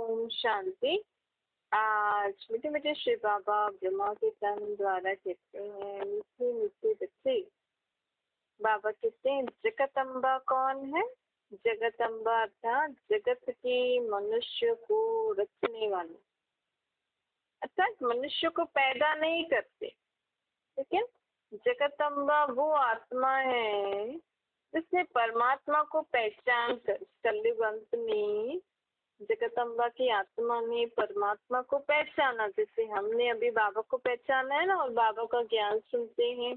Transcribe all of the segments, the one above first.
ओम शांति। आज मीठे मीठे श्री बाबा ब्रह्मा के तन द्वारा कहते हैं, मीठे मीठे बच्चे। बाबा कहते हैं जगत अम्बा कौन है? जगत अम्बा अर्थात जगत के मनुष्य को रचने वाले, अर्थात मनुष्य को पैदा नहीं करते, लेकिन जगत अम्बा वो आत्मा है जिसने परमात्मा को पहचान कर कलयुग अंत में जगत अम्बा की आत्मा ने परमात्मा को पहचाना। जैसे हमने अभी बाबा को पहचाना है ना, और बाबा का ज्ञान सुनते हैं,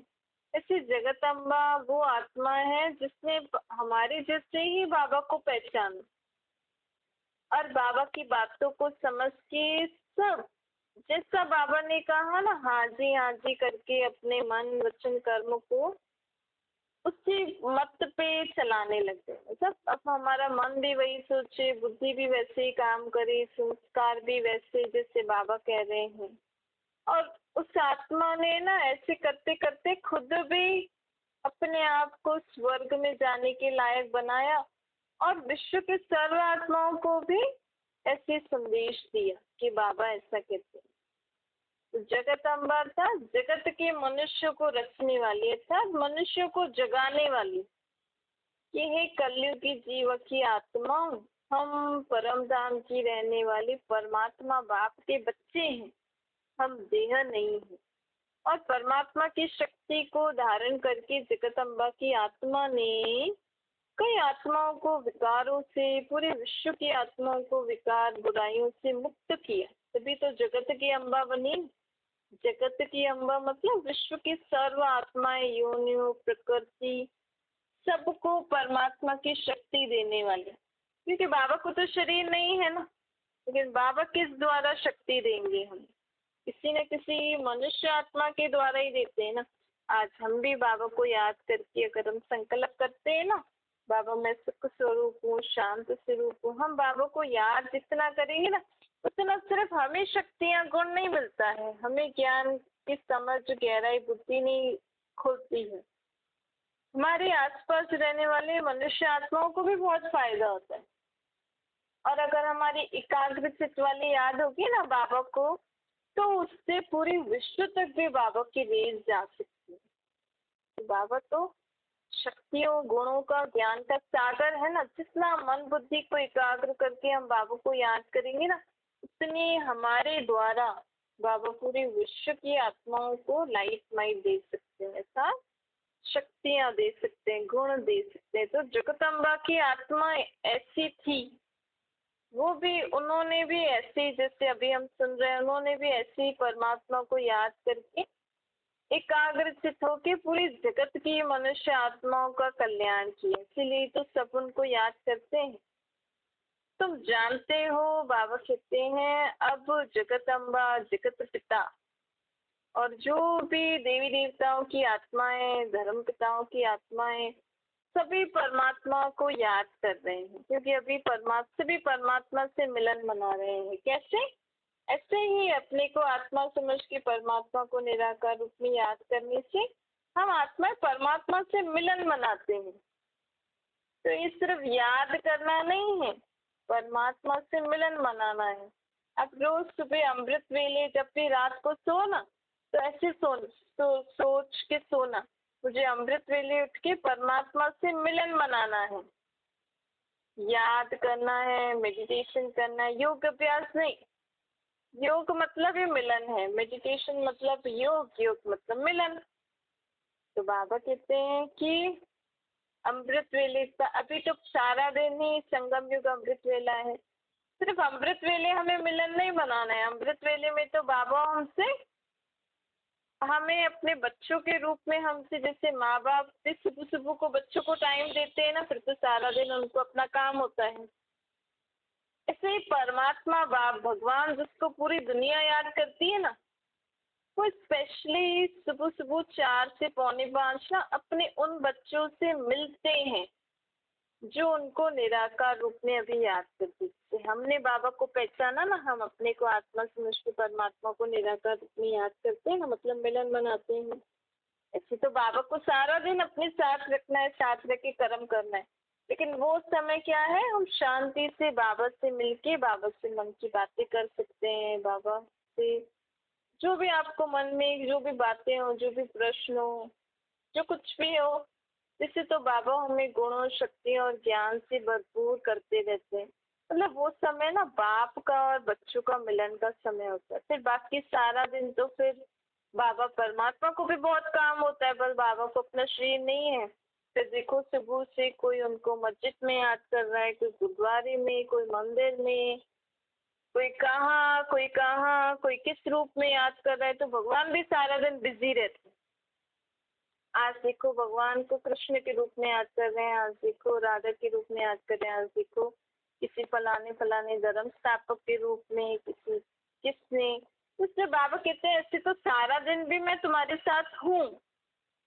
ऐसे जगत अम्बा वो आत्मा है जिसने हमारे जैसे ही बाबा को पहचाना और बाबा की बातों को समझ के सब जैसा बाबा ने कहा ना, हाँ जी करके अपने मन वचन कर्म को उसी मत पे चलाने लग गए। मतलब अब हमारा मन भी वही सोचे, बुद्धि भी वैसे ही काम करे, संस्कार भी वैसे जैसे बाबा कह रहे हैं। और उस आत्मा ने ना ऐसे करते करते खुद भी अपने आप को स्वर्ग में जाने के लायक बनाया और विश्व के सर्व आत्माओं को भी ऐसे संदेश दिया कि बाबा ऐसा कहते हैं। जगत अम्बा था जगत के मनुष्य को रचने वाली, अर्थात मनुष्य को जगाने वाली। ये है कलयुग की जीव की आत्मा, हम परम धाम की रहने वाली परमात्मा बाप के बच्चे हैं, हम देह नहीं है। और परमात्मा की शक्ति को धारण करके जगत अम्बा की आत्मा ने कई आत्माओं को विकारों से, पूरे विश्व की आत्माओं को विकार बुराइयों से मुक्त किया, तभी तो जगत की अम्बा बनी। जगत की अम्बा मतलब विश्व की सर्व आत्माएं, योनियों, प्रकृति, सबको परमात्मा की शक्ति देने वाले। क्योंकि बाबा को तो शरीर नहीं है ना, लेकिन बाबा किस द्वारा शक्ति देंगे? हम किसी न किसी मनुष्य आत्मा के द्वारा ही देते हैं ना। आज हम भी बाबा को याद करके अगर हम संकल्प करते हैं ना, बाबा मैं सुख स्वरूप हूँ, शांत स्वरूप हूँ, हम बाबा को याद जितना करेंगे ना, उतना सिर्फ हमें शक्तियाँ गुण नहीं मिलता है, हमें ज्ञान की समझ गहराई बुद्धि नहीं खुलती है, हमारे आसपास रहने वाले मनुष्य आत्माओं को भी बहुत फायदा होता है। और अगर हमारी एकाग्र चित्त वाली याद होगी ना बाबा को, तो उससे पूरे विश्व तक भी बाबा की रेस जा सकती है। बाबा तो शक्तियों गुणों का ज्ञान का सागर है ना। जितना मन बुद्धि को एकाग्र करके हम बाबा को याद करेंगे ना, उतनी हमारे द्वारा बाबा पूरे विश्व की आत्माओं को लाइट माइट दे सकते हैं, ऐसा शक्तियां दे सकते हैं, गुण दे सकते हैं। तो जगदम्बा की आत्मा ऐसी थी, वो भी उन्होंने भी ऐसे, जैसे अभी हम सुन रहे हैं, उन्होंने भी ऐसे ही परमात्मा को याद करके एकाग्र चित्त होके पूरी जगत की मनुष्य आत्माओं का कल्याण किया। इसीलिए तो सब उनको याद करते हैं। तुम जानते हो बाबा कहते हैं अब जगत अम्बा, जगत पिता और जो भी देवी देवताओं की आत्माएं, धर्म पिताओं की आत्माएं, सभी परमात्मा को याद कर रहे हैं, क्योंकि अभी परमात्मा से मिलन मना रहे हैं। कैसे? ऐसे ही अपने को आत्मा समझ के परमात्मा को निराकार रूप में याद करने से हम आत्मा परमात्मा से मिलन मनाते हैं। तो ये सिर्फ याद करना नहीं है, परमात्मा से मिलन मनाना है। अब रोज सुबह अमृत वेले जब भी रात को सोना, तो ऐसे सोच के सोना, मुझे अमृत वेले उठ के परमात्मा से मिलन मनाना है, याद करना है, मेडिटेशन करना है। योग अभ्यास नहीं, योग मतलब ये मिलन है, मेडिटेशन मतलब योग, योग मतलब मिलन। तो बाबा कहते हैं कि अमृत वेले का अभी तो सारा दिन ही संगम युग अमृत वेला है। सिर्फ अमृत वेले हमें मिलन नहीं बनाना है, अमृत वेले में तो बाबा हमें अपने बच्चों के रूप में, हमसे जैसे माँ बाप भी सुबह सुबह को बच्चों को टाइम देते हैं ना, फिर तो सारा दिन उनको अपना काम होता है। ऐसे ही परमात्मा बाप भगवान जिसको पूरी दुनिया याद करती है ना, वो स्पेशली सुबह सुबह 4 से पौने 5 ना अपने उन बच्चों से मिलते हैं जो उनको निराकार रूप में अभी याद करते थे। हमने बाबा को पहचाना ना, हम अपने को आत्मा समझ के परमात्मा को निराकार रूप में याद करते हैं ना, मतलब मिलन बनाते हैं। ऐसे तो बाबा को सारा दिन अपने साथ रखना है, साथ रख के कर्म करना है। लेकिन वो समय क्या है, हम शांति से बाबा से मिलके बाबा से मन की बातें कर सकते हैं। बाबा से जो भी आपको मन में जो भी बातें हो, जो भी प्रश्न हो, जो कुछ भी हो, जिससे तो बाबा हमें गुणों, शक्ति और ज्ञान से भरपूर करते रहते हैं। मतलब वो समय ना बाप का और बच्चों का मिलन का समय होता है। फिर बाकी सारा दिन तो फिर बाबा परमात्मा को भी बहुत काम होता है, बस बाबा को अपना शरीर नहीं है। फिर देखो सुबह से कोई उनको मस्जिद में याद कर रहा है, कोई गुरुद्वारे में, कोई मंदिर में, कोई कहाँ, कोई किस रूप में याद कर रहा है। तो भगवान भी सारा दिन बिजी रहते हैं। आज देखो भगवान को कृष्ण के रूप में याद कर रहे हैं, आज देखो राधा के रूप में याद कर रहे हैं, आज देखो किसी फलाने फलाने धर्म स्थापक के रूप में, किसी किसने। इसलिए बाबा कहते हैं ऐसे तो सारा दिन भी मैं तुम्हारे साथ हूँ,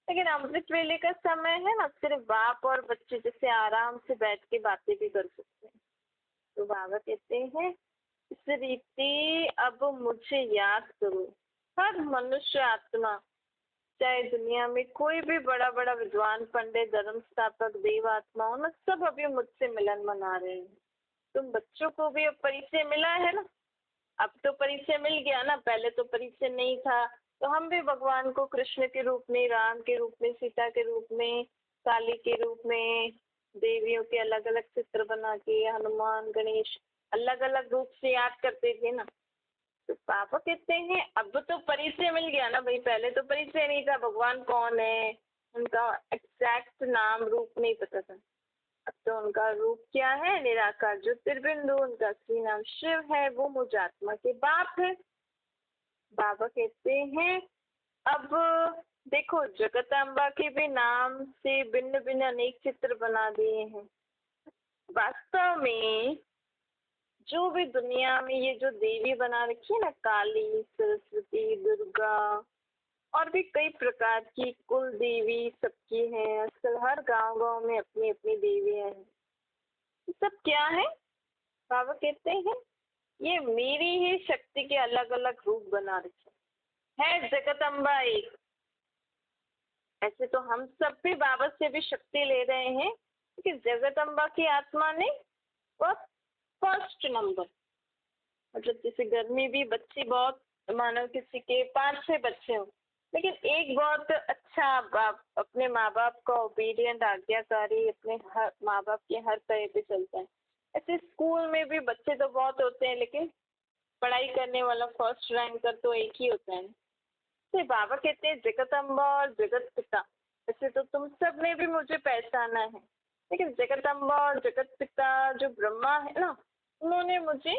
लेकिन अमृत वेले का समय है ना, सिर्फ बाप और बच्चे जैसे आराम से बैठ के बातें भी कर सकते हैं। तो बाबा कहते हैं इस रीति अब मुझे याद करो। हर मनुष्य आत्मा, चाहे दुनिया में कोई भी बड़ा बड़ा विद्वान, पंडित, धर्म स्थापक, देव आत्मा हो ना, सब अभी मुझसे मिलन मना रहे हैं। तुम बच्चों को भी अब परिचय मिला है ना, अब तो परिचय मिल गया ना, पहले तो परिचय नहीं था। तो हम भी भगवान को कृष्ण के रूप में, राम के रूप में, सीता के रूप में, काली के रूप में, देवियों के अलग अलग चित्र बना के, हनुमान, गणेश, अलग अलग रूप से याद करते थे ना। तो पापा कहते हैं अब तो परिचय मिल गया ना भाई, पहले तो परिचय नहीं था, भगवान कौन है, उनका एग्जैक्ट नाम रूप नहीं पता था। अब तो उनका रूप क्या है, निराकार ज्योतिर्बिंदु, उनका असली नाम शिव है, वो मुझ आत्मा के बाप है। बाबा कहते हैं अब देखो जगदम्बा के भी नाम से भिन्न भिन्न अनेक चित्र बना दिए हैं। वास्तव में जो भी दुनिया में ये जो देवी बना रखी है ना, काली, सरस्वती, दुर्गा और भी कई प्रकार की कुल देवी सबकी है। आजकल हर गांव गांव में अपनी अपनी देवियां हैं। ये सब क्या है, बाबा कहते हैं ये मेरी ही शक्ति के अलग अलग रूप बना रखे है। जगदम्बा एक, ऐसे तो हम सब भी बाबा से भी शक्ति ले रहे हैं, लेकिन जगदम्बा की आत्मा ने वो फर्स्ट नंबर। मतलब जैसे घर में भी बच्चे बहुत, मानो किसी के 5-6 बच्चे हो, लेकिन एक बहुत अच्छा बाप अपने माँ बाप का ओबीडियंट, आज्ञाकारी, अपने हर माँ बाप के हर कहे पे चलता है। ऐसे स्कूल में भी बच्चे तो बहुत होते हैं, लेकिन पढ़ाई करने वाला फर्स्ट रैंकर तो एक ही होता है। तो बाबा कहते हैं जगदम्बा और जगत पिता, ऐसे तो तुम सब ने भी मुझे पहचाना है, लेकिन जगदम्बा और जगत पिता जो ब्रह्मा है ना, उन्होंने मुझे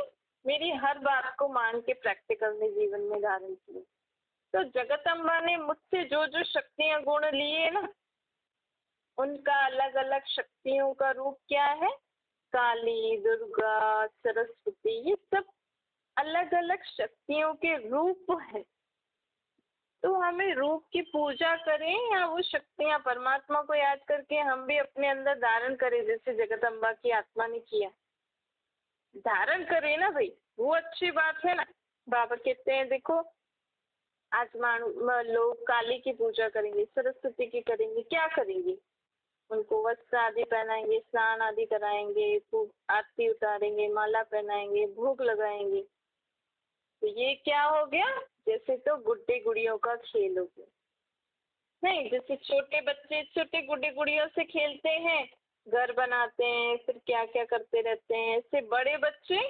मेरी हर बात को मान के प्रैक्टिकल में जीवन में धारण किया। तो जगदम्बा ने मुझसे जो जो शक्तियां गुण लिए ना, उनका अलग अलग शक्तियों का रूप क्या है, काली, दुर्गा, सरस्वती, ये सब अलग अलग शक्तियों के रूप है। तो हमें रूप की पूजा करें या वो शक्तियां परमात्मा को याद करके हम भी अपने अंदर धारण करें, जैसे जगदम्बा की आत्मा ने किया। धारण करें ना भाई, वो अच्छी बात है ना। बाबा कहते हैं देखो आज लोग काली की पूजा करेंगे, सरस्वती की करेंगे, क्या करेंगे, उनको वस्त्र आदि पहनाएंगे, स्नान आदि कराएंगे, आरती उतारेंगे, माला पहनाएंगे, भोग लगाएंगे। तो ये क्या हो गया, जैसे तो गुड्डे गुड़ियों का खेल हो गया। नहीं, जैसे छोटे बच्चे छोटे गुड्डे गुड़ियों से खेलते हैं, घर बनाते हैं, फिर क्या क्या करते रहते हैं, ऐसे बड़े बच्चे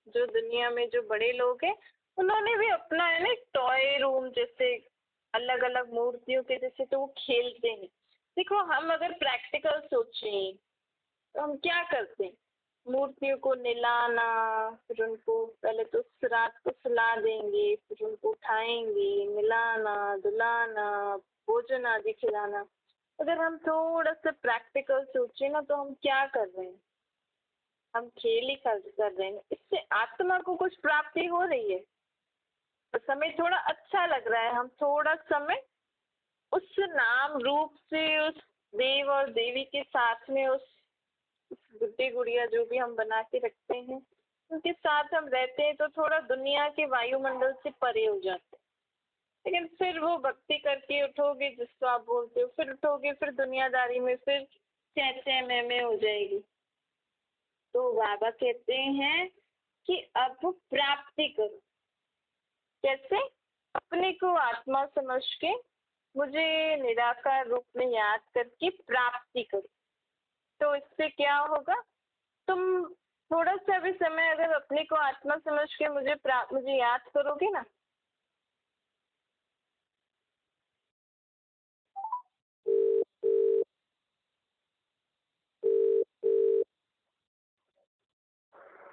जो दुनिया में जो बड़े लोग हैं, उन्होंने भी अपना है ना टॉय रूम जैसे अलग अलग मूर्तियों के जैसे, तो वो खेलते हैं। देखो हम अगर प्रैक्टिकल सोचें तो हम क्या करते हैं, मूर्तियों को नहलाना, फिर उनको पहले तो रात को सुला देंगे, फिर उनको उठाएंगे, मिलाना, धुलाना, भोजन आदि खिलाना। अगर हम थोड़ा सा प्रैक्टिकल सोचें ना, तो हम क्या कर रहे हैं, हम खेल ही कर रहे हैं। इससे आत्मा को कुछ प्राप्ति हो रही है, तो समय थोड़ा अच्छा लग रहा है। हम थोड़ा समय उस नाम रूप से, उस देव और देवी के साथ में, उस गुड्डे गुड़िया जो भी हम बना के रखते हैं, उनके साथ हम रहते हैं, तो थोड़ा दुनिया के वायुमंडल से परे हो जाते हैं। लेकिन फिर वो भक्ति करके उठोगे, जिसको आप बोलते हो, फिर उठोगे, फिर दुनियादारी में फिर चै चै में हो जाएगी। तो बाबा कहते हैं कि अब प्राप्ति करो। कैसे? अपने को आत्मा समझ के मुझे निराकार रूप में याद करके प्राप्ति करो। तो इससे क्या होगा? तुम थोड़ा सा भी समय अगर अपने को आत्मा समझ के मुझे याद करोगे ना,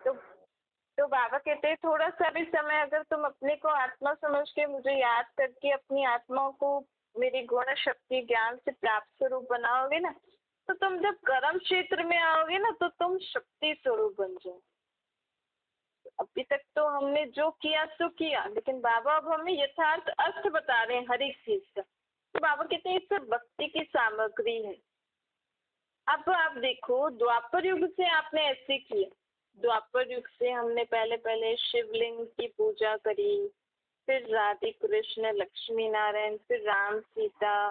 तो तो बाबा कहते हैं थोड़ा सा भी समय अगर तुम अपने को आत्मा समझ के मुझे याद करके अपनी आत्मा को मेरी गुण शक्ति ज्ञान से प्राप्त स्वरूप बनाओगे ना, तो तुम जब कर्म क्षेत्र में आओगे ना तो तुम शक्ति स्वरूप बन जाओ। अभी तक तो हमने जो किया सो किया, लेकिन बाबा अब हमें यथार्थ अर्थ बता रहे हैं हर एक चीज का। तो बाबा कहते हैं ये सब भक्ति की सामग्री है। अब आप देखो, द्वापर युग से आपने ऐसे किया। द्वापर युग से हमने पहले पहले शिवलिंग की पूजा करी, फिर राधे कृष्ण लक्ष्मी नारायण, फिर राम सीता,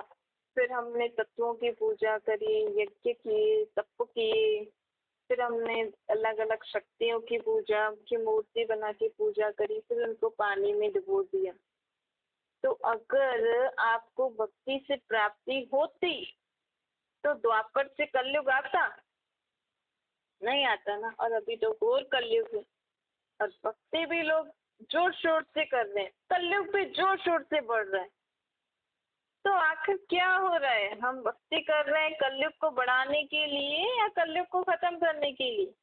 फिर हमने तत्वों की पूजा करी, यज्ञ किए, तप किए, फिर हमने अलग अलग शक्तियों की पूजा की मूर्ति बना के पूजा करी, फिर उनको पानी में डुबो दिया। तो अगर आपको भक्ति से प्राप्ति होती तो द्वापर से कलयुग आता? नहीं आता ना। और अभी तो घोर कलयुग है और भक्ति भी लोग जोर शोर से कर रहे हैं, कलयुग भी जोर शोर से बढ़ रहा है। तो आखिर क्या हो रहा है? हम भक्ति कर रहे हैं कलयुग को बढ़ाने के लिए या कलयुग को खत्म करने के लिए?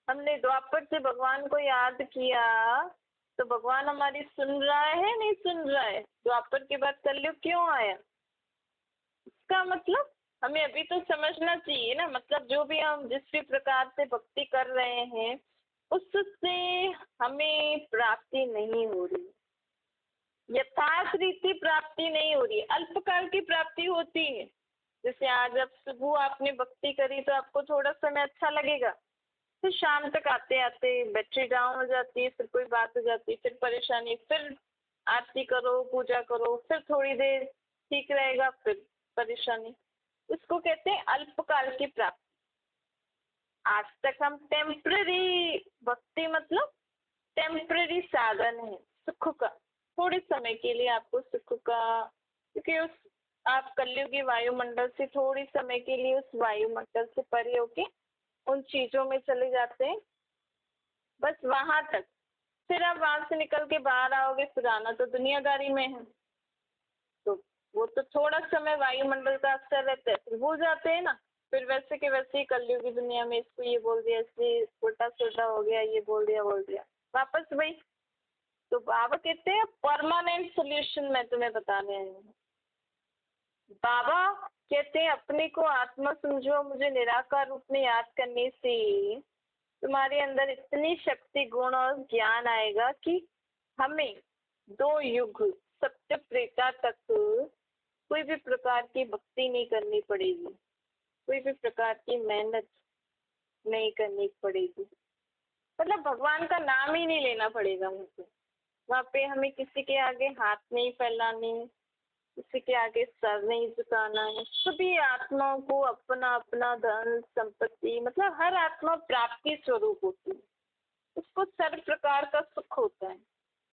हमने द्वापर से भगवान को याद किया तो भगवान हमारी सुन रहा है नहीं सुन रहा है? द्वापर के बाद कलयुग क्यों आया? इसका मतलब हमें अभी तो समझना चाहिए ना। मतलब जो भी हम जिस भी प्रकार से भक्ति कर रहे हैं उससे हमें प्राप्ति नहीं हो रही, यथार्थ रीति प्राप्ति नहीं हो रही। अल्पकाल की प्राप्ति होती है। जैसे आज अब सुबह आपने भक्ति करी तो आपको थोड़ा समय अच्छा लगेगा, फिर शाम तक आते आते बैटरी डाउन हो जाती है, फिर कोई बात हो जाती है, फिर परेशानी, फिर आरती करो पूजा करो, फिर थोड़ी देर ठीक रहेगा, फिर परेशानी। उसको कहते हैं अल्पकाल की प्राप्ति। आज तक हम टेम्पररी भक्ति, मतलब टेम्पररी साधन है सुख का, थोड़े समय के लिए आपको सुख का, क्योंकि उस आप कलयुगी वायुमंडल से थोड़ी समय के लिए उस वायुमंडल से परे होके उन चीजों में चले जाते हैं, बस वहां तक। फिर आप वहां से निकल के बाहर आओगे, फिर आना तो दुनियादारी में है। तो वो तो थोड़ा समय वायुमंडल का असर रहता है, फिर भूल जाते हैं ना। फिर वैसे के वैसे ही कलयुगी दुनिया में इसको ये बोल दिया, इसलिए उल्टा सुल्टा हो गया, ये बोल दिया वापस वही। तो बाबा कहते हैं परमानेंट सोल्यूशन मैं तुम्हें बताने आई हूँ। बाबा कहते हैं अपने को आत्मा समझो, मुझे निराकार रूप में याद करने से तुम्हारे अंदर इतनी शक्ति गुण और ज्ञान आएगा कि हमें 2 युग सत्य त्रेता तक कोई भी प्रकार की भक्ति नहीं करनी पड़ेगी, कोई भी प्रकार की मेहनत नहीं करनी पड़ेगी। मतलब भगवान का नाम ही नहीं लेना पड़ेगा मुझे। वहाँ पे हमें किसी के आगे हाथ नहीं फैलाने, किसी के आगे सर नहीं झुकाना है। सभी आत्माओं को अपना अपना धन संपत्ति, मतलब हर आत्मा प्राप्ति स्वरूप होती है, उसको सर्व प्रकार का सुख होता है।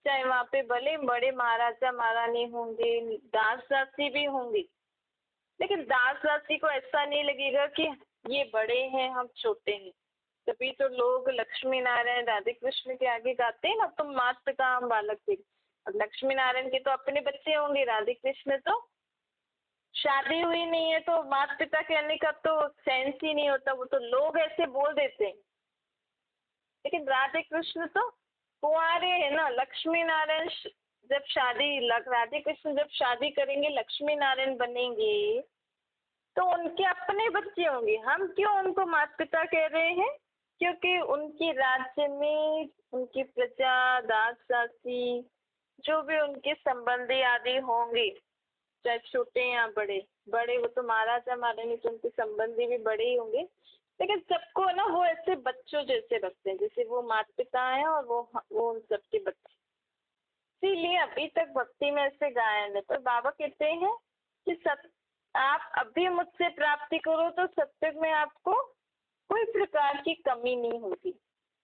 चाहे वहाँ पे भले बड़े महाराजा महारानी होंगे, दास दासी भी होंगे, लेकिन दास दासी को ऐसा नहीं लगेगा कि ये बड़े हैं हम छोटे हैं। तभी तो लोग लक्ष्मी नारायण राधे कृष्ण के आगे गाते हैं ना, तुम मात पिता हम बालक थे। अब लक्ष्मी नारायण के तो अपने बच्चे होंगे, राधे कृष्ण तो शादी हुई नहीं है, तो माता पिता कहने का तो सेंस ही नहीं होता, वो तो लोग ऐसे बोल देते हैं। लेकिन राधे कृष्ण तो कुंवारे है ना। लक्ष्मी नारायण जब शादी, राधे कृष्ण जब शादी करेंगे, लक्ष्मी नारायण बनेंगे, तो उनके अपने बच्चे होंगे। हम क्यों उनको माता पिता कह रहे हैं? क्योंकि उनके राज्य में उनकी प्रजा, दास दासी, जो भी उनके संबंधी आदि होंगे, चाहे छोटे या बड़े, बड़े वो तो महाराजा महारानी तो उनके संबंधी भी बड़े ही होंगे, लेकिन सबको ना वो ऐसे बच्चों जैसे रखते हैं, जैसे वो माता पिता हैं और वो उन सबके बच्चे। इसीलिए अभी तक भक्ति में ऐसे गायन है। पर बाबा कहते हैं कि आप अभी मुझसे प्राप्ति करो तो सत्युग में आपको कोई प्रकार की कमी नहीं होगी।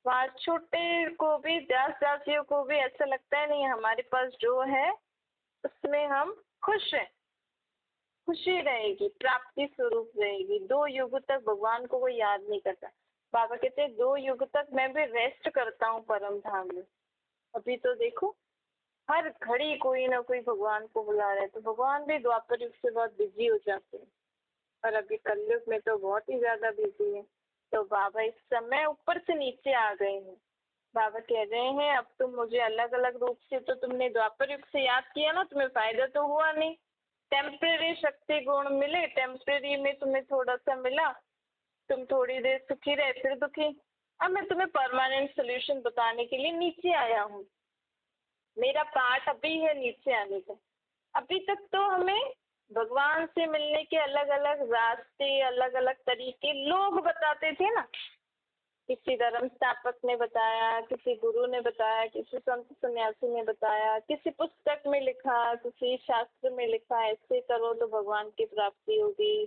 वहाँ छोटे को भी, दास दासियों को भी ऐसा लगता है नहीं हमारे पास जो है उसमें हम खुश हैं, खुशी रहेगी, प्राप्ति स्वरूप रहेगी। 2 युग तक भगवान को कोई याद नहीं करता। बाबा कहते हैं 2 युग तक मैं भी रेस्ट करता हूँ परम धाम में। अभी तो देखो हर घड़ी कोई ना कोई भगवान को बुला रहा है, तो भगवान भी द्वापर युग से बहुत बिजी हो जाते हैं, और अभी कलयुग में तो बहुत ही ज्यादा बिजी है। तो बाबा इस समय ऊपर से नीचे आ गए हैं। बाबा कह रहे हैं अब तुम मुझे अलग अलग रूप से, तो तुमने द्वापर युग से याद किया ना, तुम्हें फायदा तो हुआ नहीं। टेम्परेरी शक्ति गुण मिले, टेम्परेरी में तुम्हें थोड़ा सा मिला, तुम थोड़ी देर सुखी रहे फिर दुखी। अब मैं तुम्हें परमानेंट सोल्यूशन बताने के लिए नीचे आया हूँ। मेरा पार्ट अभी है नीचे आने का। अभी तक तो हमें भगवान से मिलने के अलग अलग रास्ते, अलग अलग तरीके लोग बताते थे ना। किसी धर्म स्थापक ने बताया, किसी गुरु ने बताया, किसी संत सन्यासी ने बताया, किसी पुस्तक में लिखा, किसी शास्त्र में लिखा, ऐसे करो तो भगवान की प्राप्ति होगी।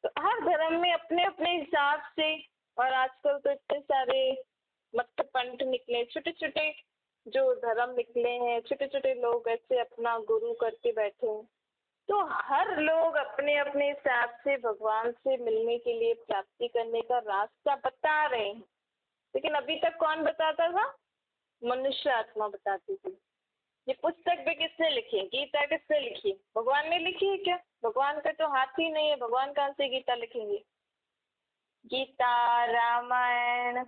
तो हर धर्म में अपने अपने हिसाब से, और आजकल तो इतने सारे मत पंथ निकले, छोटे छोटे जो धर्म निकले हैं, छोटे छोटे लोग ऐसे अपना गुरु करके बैठे हैं। तो हर लोग अपने अपने हिसाब से भगवान से मिलने के लिए, प्राप्ति करने का रास्ता बता रहे हैं। लेकिन अभी तक कौन बताता था? मनुष्य आत्मा बताती थी। ये पुस्तक भी किसने लिखी है? गीता किसने लिखी है? भगवान ने लिखी है क्या? भगवान का तो हाथ ही नहीं है, भगवान कहाँ से गीता लिखेंगे? गीता, रामायण,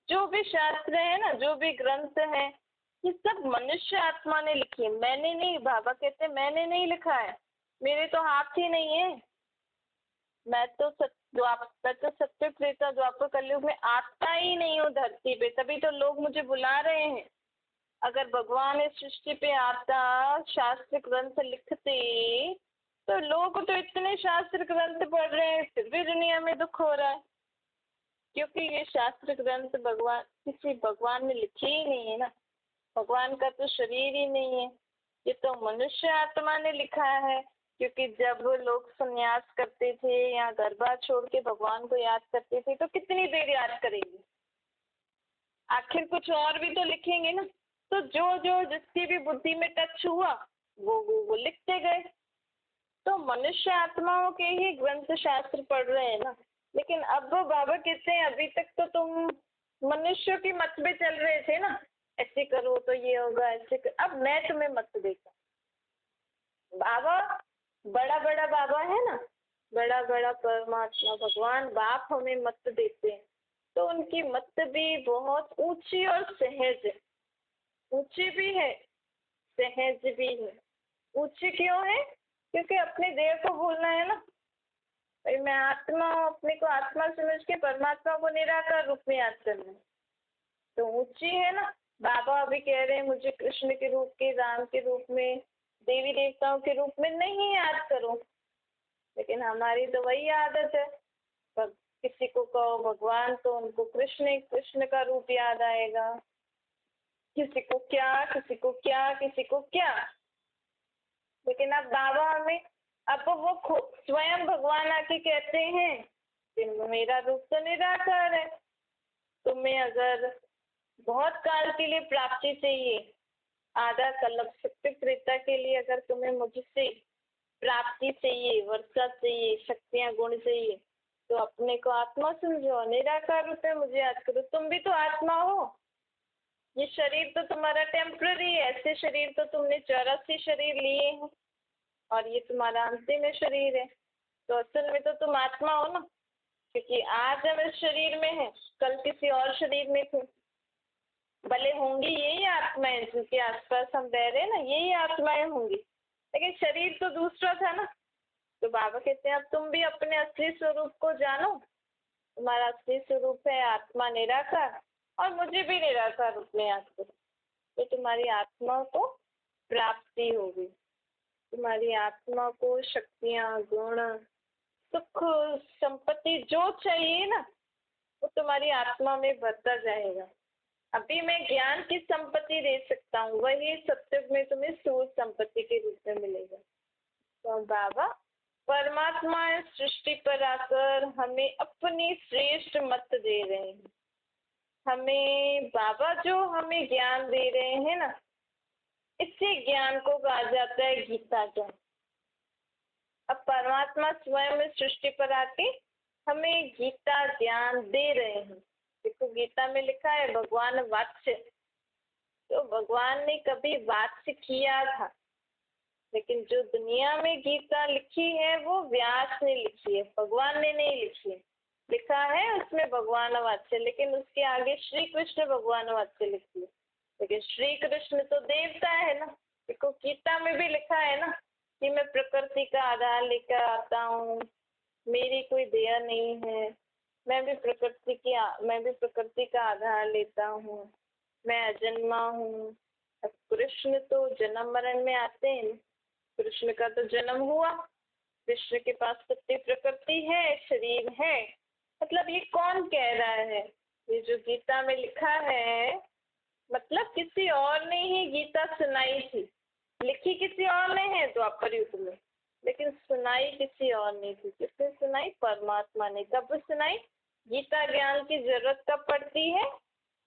जो भी शास्त्र है ना, जो भी ग्रंथ है, ये सब मनुष्य आत्मा ने लिखी है, मैंने नहीं। बाबा कहते मैंने नहीं लिखा है, मेरे तो हाथ ही नहीं है। मैं तो सत्य त्रेता द्वापर कलयुग में आता ही नहीं हूँ धरती पे, तभी तो लोग मुझे बुला रहे हैं। अगर भगवान इस सृष्टि पे आता, शास्त्र ग्रंथ लिखते, तो लोग तो इतने शास्त्र ग्रंथ पढ़ रहे हैं, फिर भी दुनिया में दुख हो रहा है। क्योंकि ये शास्त्र ग्रंथ भगवान, किसी भगवान ने लिखे ही नहीं है ना। भगवान का तो शरीर ही नहीं है, ये तो मनुष्य आत्मा ने लिखा है। क्योंकि जब लोग संन्यास करते थे या घर बार छोड़ के भगवान को याद करते थे, तो कितनी देर याद करेंगे? आखिर कुछ और भी तो लिखेंगे ना। तो जो जो जिसकी भी बुद्धि में टच हुआ वो लिखते गए। तो मनुष्य आत्माओं के ही ग्रंथ शास्त्र पढ़ रहे हैं ना। लेकिन अब वो बाबा कहते हैं अभी तक तो तुम मनुष्यों की मत में चल रहे थे ना, ऐसे करो तो ये होगा, ऐसे कर। अब मैं तुम्हें मत देता। बाबा बड़ा बड़ा बाबा है ना, बड़ा बड़ा परमात्मा भगवान बाप हमें मत देते हैं, तो उनकी मत भी बहुत ऊंची और सहज है। ऊंची भी है, सहज भी है। ऊंची क्यों है? क्योंकि अपने देह को भूलना है ना। भाई मैं आत्मा हूँ, अपने को आत्मा समझ के परमात्मा को निराकार रूप में याद करना है, तो ऊंची है ना। बाबा अभी कह रहे हैं मुझे कृष्ण के रूप के, राम के रूप में, देवी देवताओं के रूप में नहीं याद करो। लेकिन हमारी तो वही आदत है, पर किसी को कहो भगवान तो उनको कृष्ण, कृष्ण का रूप याद आएगा। किसी को क्या, किसी को क्या, किसी को क्या। लेकिन अब बाबा हमें, अब वो स्वयं भगवान आके कहते हैं कि मेरा रूप तो निराकार है। तुम्हें अगर बहुत काल के लिए प्राप्ति चाहिए, आधा कल्प सत्य त्रेता के लिए अगर तुम्हें मुझसे प्राप्ति चाहिए, वर्षा चाहिए, शक्तियां गुण चाहिए, तो अपने को आत्मा समझो, निराकार रूप में मुझे याद करो। तुम भी तो आत्मा हो। ये शरीर तो तुम्हारा टेम्पररी है, ऐसे शरीर तो तुमने 84 शरीर लिए हैं, और ये तुम्हारा अंतिम शरीर है। तो असल में तो तुम आत्मा हो ना, क्योंकि आज हम इस शरीर में हैं, कल किसी और शरीर में थे। भले होंगी यही आत्माएं जिनके आसपास हम रह रहे हैं ना, यही आत्माएं होंगी, लेकिन शरीर तो दूसरा था ना। तो बाबा कहते हैं अब तुम भी अपने असली स्वरूप को जानो। तुम्हारा असली स्वरूप है आत्मा निराकार, और मुझे भी निराकार रूप में याद करो, तो तुम्हारी आत्मा को प्राप्ति होगी। तुम्हारी आत्मा को शक्तियां, गुण, सुख, संपत्ति जो चाहिए ना, वो तुम्हारी आत्मा में भरता जाएगा। अभी मैं ज्ञान की संपत्ति दे सकता हूँ, वही सत्युग में तुम्हें स्थूल संपत्ति के रूप में मिलेगा। तो बाबा परमात्मा इस सृष्टि पर आकर हमें अपनी श्रेष्ठ मत दे रहे हैं। हमें बाबा जो हमें ज्ञान दे रहे हैं ना, इसी ज्ञान को कहा जाता है गीता ज्ञान। अब परमात्मा स्वयं इस सृष्टि पर आके हमें गीता ज्ञान दे रहे हैं। देखो गीता में लिखा है भगवान वात्स्य, तो भगवान ने कभी वात्स्य किया था, लेकिन जो दुनिया में गीता लिखी है वो व्यास ने लिखी है, भगवान ने नहीं लिखी है। लिखा है उसमें भगवान वात्स्य, लेकिन उसके आगे श्री कृष्ण भगवान वात्स्य लिखी है। लेकिन श्री कृष्ण तो देवता है ना। देखो गीता में भी लिखा है ना कि मैं प्रकृति का आधार लेकर आता हूँ, मेरी कोई दया नहीं है, मैं भी प्रकृति का आधार लेता हूँ, मैं अजन्मा हूँ। अब कृष्ण तो जन्म मरण में आते हैं, कृष्ण का तो जन्म हुआ, कृष्ण के पास सत्य प्रकृति है, शरीर है। मतलब ये कौन कह रहा है? ये जो गीता में लिखा है, मतलब किसी और ने ही गीता सुनाई थी। लिखी किसी और ने है द्वापर युग में, लेकिन सुनाई किसी और नहीं थी। किसने सुनाई? परमात्मा ने। कब सुनाई? गीता ज्ञान की जरूरत कब पड़ती है?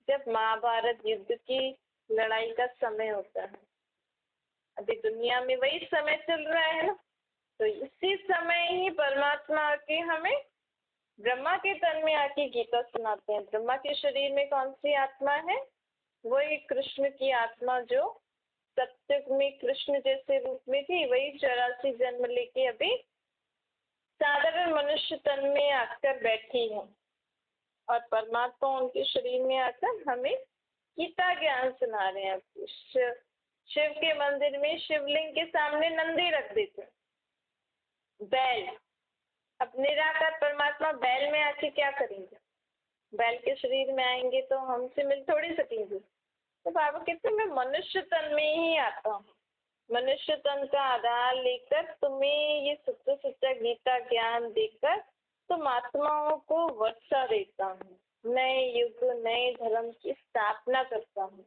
जब महाभारत युद्ध की लड़ाई का समय होता है। अभी दुनिया में वही समय चल रहा है ना, तो इसी समय ही परमात्मा आके हमें ब्रह्मा के तन में आके गीता सुनाते हैं। ब्रह्मा के शरीर में कौन सी आत्मा है? वही कृष्ण की आत्मा जो सत्युग में कृष्ण जैसे रूप में थी, वही 84 जन्म लेके अभी साधारण मनुष्य तन में आकर बैठी है। और परमात्मा उनके शरीर में आकर हमें गीता ज्ञान सुना रहे हैं। शिव के मंदिर में शिवलिंग के सामने नंदी रख देते, बैल। अब निराकार परमात्मा बैल में आके क्या करेंगे? बैल के शरीर में आएंगे तो हमसे मिल थोड़ी सकेंगे। तो बाबा कहते मैं मनुष्य तन में ही आता हूँ, मनुष्य तन का आधार लेकर तुम्हें ये सच्चा सच्चा गीता ज्ञान देकर तुम आत्माओं को वर्षा देता हूँ, नए युग नए धर्म की स्थापना करता हूँ।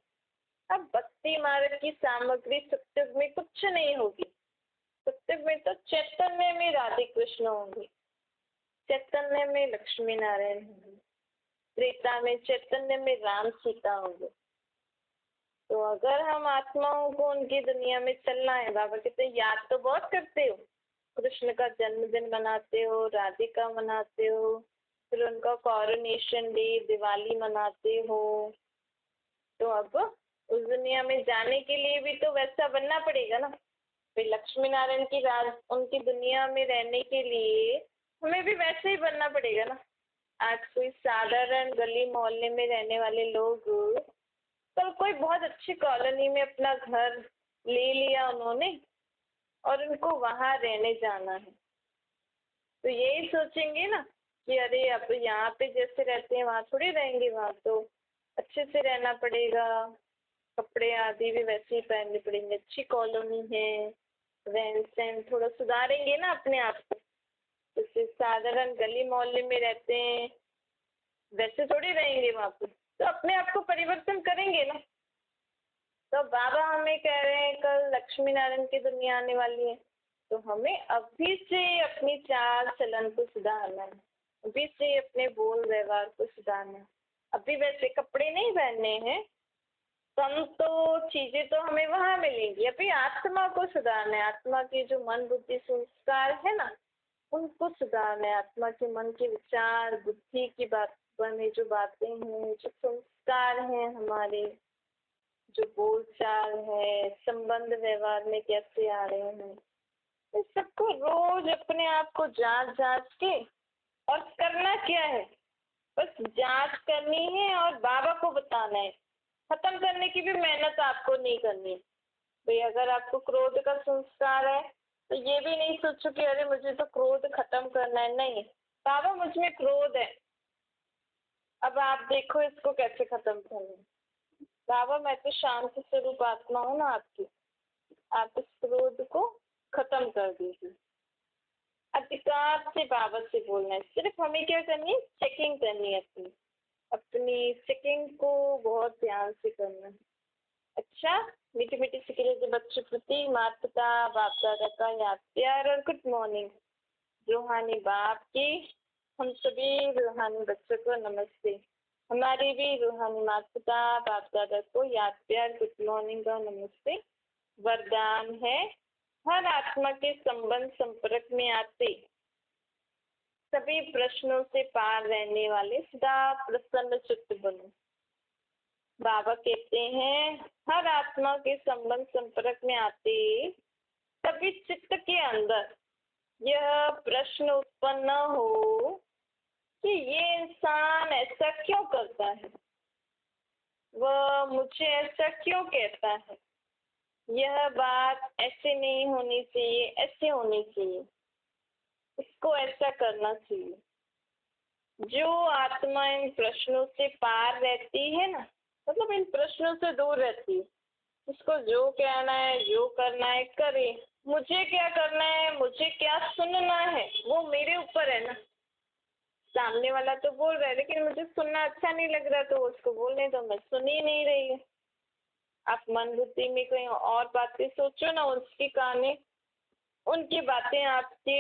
अब भक्ति मार्ग की सामग्री सत्युग में कुछ नहीं होगी। सत्युग में तो चैतन्य में राधे कृष्ण होंगे, चैतन्य में लक्ष्मी नारायण होंगे, त्रेता में चैतन्य में राम सीता होंगे। तो अगर हम आत्माओं को उनकी दुनिया में चलना है, बाबा कहते याद तो बहुत करते हो, कृष्ण का जन्मदिन मनाते हो, राधिका मनाते हो, फिर उनका कॉरोनेशन डे दिवाली मनाते हो, तो अब उस दुनिया में जाने के लिए भी तो वैसा बनना पड़ेगा ना। फिर लक्ष्मी नारायण की राज उनकी दुनिया में रहने के लिए हमें भी वैसे ही बनना पड़ेगा ना। आज कोई साधारण गली मोहल्ले में रहने वाले लोग कल कोई बहुत अच्छी कॉलोनी में अपना घर ले लिया उन्होंने और उनको वहां रहने जाना है, तो यही सोचेंगे ना कि अरे अब यहाँ पे जैसे रहते हैं वहां थोड़ी रहेंगे, वहां तो अच्छे से रहना पड़ेगा, कपड़े आदि भी वैसे ही पहनने पड़ेंगे, अच्छी कॉलोनी है, रहन सहन थोड़ा सुधारेंगे ना अपने आप को। जैसे साधारण गली मोहल्ले में रहते हैं वैसे थोड़ी रहेंगे वहां पे, तो अपने आप को परिवर्तन करेंगे ना। तो बाबा हमें कह रहे हैं कल लक्ष्मी नारायण की दुनिया आने वाली है, तो हमें अभी से अपनी चाल चलन को सुधारना है, अभी से अपने बोल व्यवहार को सुधारना है। अभी वैसे कपड़े नहीं पहनने हैं, कम तो चीजें तो हमें वहां मिलेंगी। अभी आत्मा को सुधारना है, आत्मा की जो मन बुद्धि संस्कार है ना उनको सुधारना है। आत्मा के मन के विचार बुद्धि की बात में जो बातें हैं, जो संस्कार हैं, हमारे जो बोलचाल है, संबंध व्यवहार में कैसे आ रहे हैं, इस सबको रोज अपने आप को जांच जांच के, और करना क्या है, बस जांच करनी है और बाबा को बताना है। खत्म करने की भी मेहनत आपको नहीं करनी भाई। अगर आपको क्रोध का संस्कार है तो ये भी नहीं सोचो कि अरे मुझे तो क्रोध खत्म करना है। नहीं, बाबा मुझ में क्रोध है, अब आप देखो इसको कैसे खत्म करना है। बाबा मैं तो शांत स्वरूप आत्मा हूँ ना आपकी, आप इस क्रोध को खत्म कर दीजिए। अधिकार से बाबा से बोलना है। सिर्फ हमें क्या करनी है? चेकिंग करनी है, अपनी चेकिंग को बहुत ध्यान से करना है। अच्छा, मीठी मीठी सिकले के बच्चों प्रति माता पिता बाप दादा का याद प्यार और गुड मॉर्निंग। रूहानी बाप की हम सभी रूहानी बच्चों को नमस्ते। हमारी भी रूहानी माता पिता बाप दादा को याद प्यार गुड मॉर्निंग और नमस्ते। वरदान है हर आत्मा के संबंध संपर्क में आते सभी प्रश्नों से पार रहने वाले सदा प्रसन्न चित्त बनो। बाबा कहते हैं हर आत्मा के संबंध संपर्क में आते सभी चित्त के अंदर यह प्रश्न उत्पन्न हो कि ये इंसान ऐसा क्यों करता है, वह मुझे ऐसा क्यों कहता है, यह बात ऐसे नहीं होनी चाहिए, ऐसे होनी चाहिए, इसको ऐसा करना चाहिए। जो आत्मा इन प्रश्नों से पार रहती है ना, मतलब इन प्रश्नों से दूर रहती है, उसको जो कहना है जो करना है करे। मुझे क्या करना है, मुझे क्या सुनना है, वो मेरे ऊपर है ना। सामने वाला तो बोल रहा है लेकिन मुझे सुनना अच्छा नहीं लग रहा, तो उसको बोलने दो, मैं सुन ही नहीं रही है। आप मन बुद्धि में कोई और बातें सोचो ना, उसकी काने उनकी बातें आपके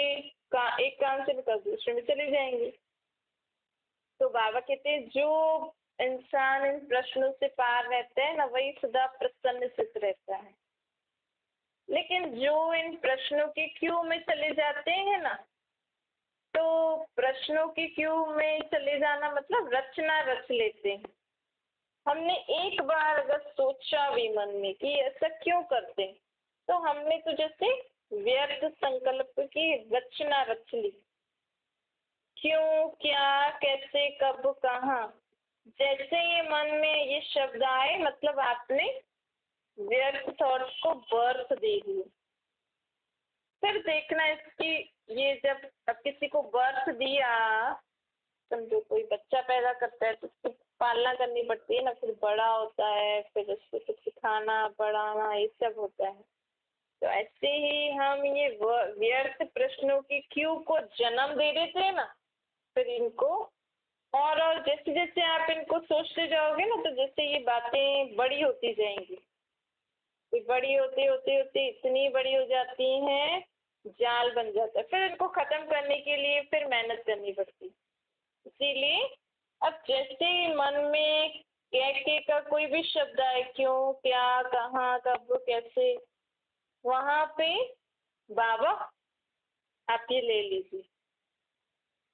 एक कान से निकल दूसरे में चली जाएंगी। तो बाबा कहते हैं जो इंसान इन प्रश्नों से पार रहता है ना, वही सदा प्रसन्न चित्त रहता है। लेकिन जो इन प्रश्नों के क्यों में चले जाते हैं ना, तो प्रश्नों के क्यों में चले जाना मतलब रचना रच लेते हैं। हमने एक बार अगर सोचा भी मन में कि ऐसा क्यों करते हैं, तो हमने तो जैसे व्यर्थ संकल्प की रचना रच ली। क्यों, क्या, कैसे, कब, कहाँ, जैसे ये मन में ये शब्द आए मतलब आपने व्यर्थ थॉट्स को बर्थ दे दी। फिर देखना इसकी, ये जब अब किसी को बर्थ दिया, समझो कोई बच्चा पैदा करता है तो उसकी पालना करनी पड़ती है ना, फिर बड़ा होता है, फिर उसको कुछ सिखाना पढ़ाना ये सब होता है। तो ऐसे ही हम ये व्यर्थ प्रश्नों की क्यों को जन्म दे देते हैं ना, फिर इनको और जैसे जैसे आप इनको सोचते जाओगे ना, तो जैसे ये बातें बड़ी होती जाएंगी, बड़ी होती होती होती इतनी बड़ी हो जाती हैं, जाल बन जाता है। फिर इनको खत्म करने के लिए फिर मेहनत करनी पड़ती। इसीलिए अब जैसे ही मन में के का कोई भी शब्द आए, क्यों, क्या, कहाँ, कब, कैसे, वहां पे बाबा आप ये ले लीजिए,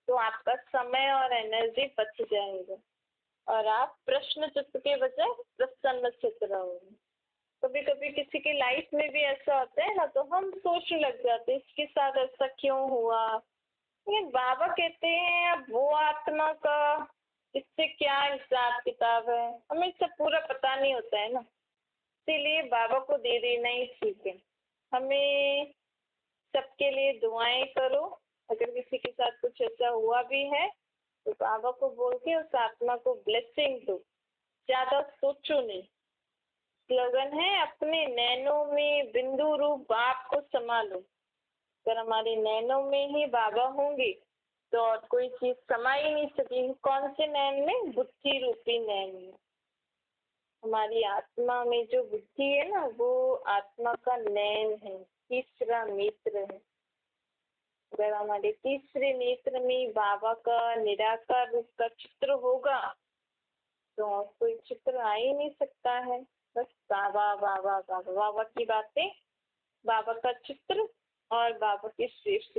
तो आपका समय और एनर्जी बच जाएगा और आप प्रश्न चित्त के बजाय प्रसन्न चित्त रहोगे। कभी कभी किसी की लाइफ में भी ऐसा होता है ना, तो हम सोचने लग जाते हैं इसके साथ ऐसा क्यों हुआ। लेकिन बाबा कहते हैं अब वो आत्मा का इससे क्या हिसाब किताब है, हमें इससे पूरा पता नहीं होता है ना, इसीलिए बाबा को दे देना ही ठीक है। हमें सबके लिए दुआएं करो, अगर किसी के साथ कुछ ऐसा हुआ भी है तो बाबा को बोल के उस आत्मा को ब्लेसिंग दो, ज्यादा सोचो नहीं। स्लोगन है अपने नैनों में बिंदु रूप बाप को संभालो। अगर हमारे नैनों में ही बाबा होंगे तो और कोई चीज समा ही नहीं सकेगी। कौन से नैन में? बुद्धि रूपी नैन में। हमारी आत्मा में जो बुद्धि है ना, वो आत्मा का नैन है, तीसरा नेत्र है। अगर हमारे तीसरे नेत्र में बाबा का निराकार रूप का चित्र होगा तो और कोई चित्र आ ही नहीं सकता है। बस बाबा बाबा बाबा बाबा की बातें, बाबा का चित्र और बाबा की श्रेष्ठ